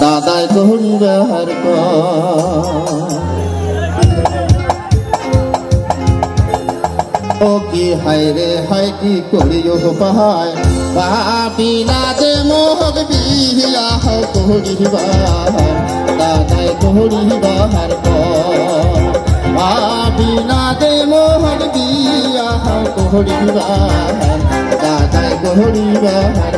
দাদাই করিবার ও কি হায় রে হায় কি করিও পাহায় পাপিলা দে মোহ বিয়া করিবার দাদাই করিবার পাপিলা দে মোহ বিয়া করিবার দাদাই করিবার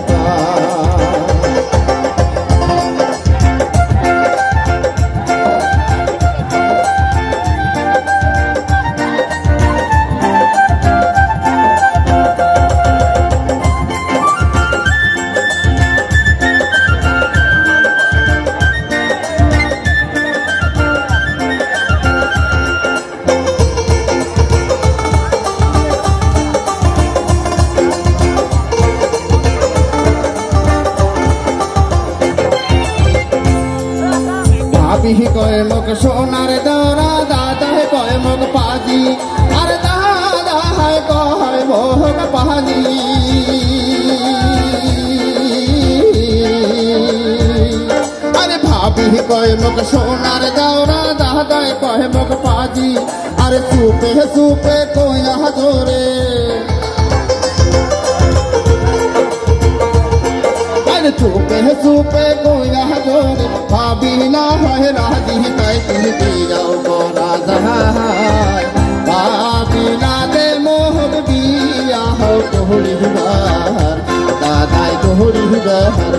ভাবি কয় মোক সোনার দরা দাদা কয় মোক পাজি আর দাদা কয় মোক পাজি আরে ভাবি কয় মোক সোনার দরা দাদা কয় মোক পাজি আরে সুপে সুপে কইয়া জোরে চুপে চুপে কইয়া জোরে ভাবি না হয় রাজি তাই তুমি যাও করা যায় ভাবি না দে মোহ বিয়া করিবার দাদাই করিবার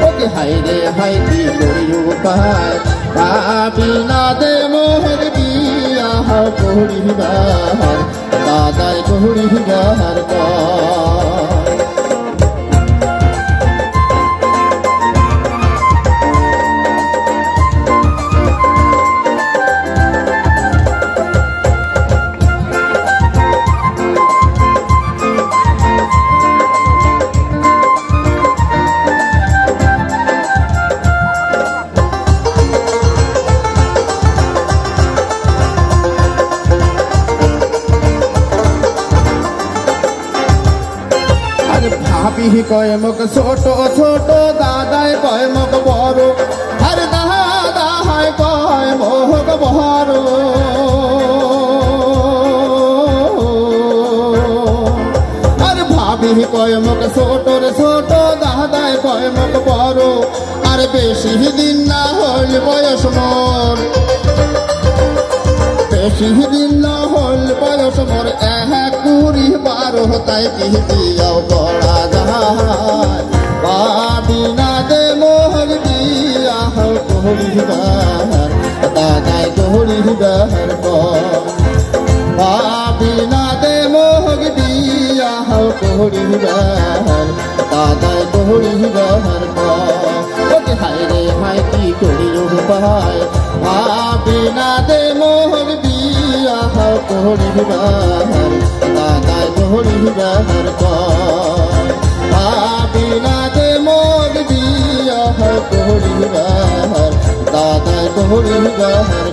ওকে হাই রে হাই কি করিও পায় ভাবি না দে মোহ বিয়া করিবার দাদাই করিবার ভাবি কয় মোক ছোট ছোট দাদাই কয় মোক বড় আর দাদা কয় মোক বড় আর ভাবি কয় মোক ছোট ছোট দাদাই কয় মোক বড় আর বেশি দিন না হল বয়স মোর বেশি দিন না হল বয়স মোর 12 তাই কি দিয়াও করা যায় ভাবি না দে মোহ বিয়া করিবার দাদাই করিবার ভাবি না দে মোহ বিয়া করিবার দাদাই করিবার ওকে হায় রে হায় কি করিও পায় ভাবি না দে মোহ বিয়া করিবার দাদাই করিবার ভাবি না দে মোর বিয়া করিবার দাদাই করিবার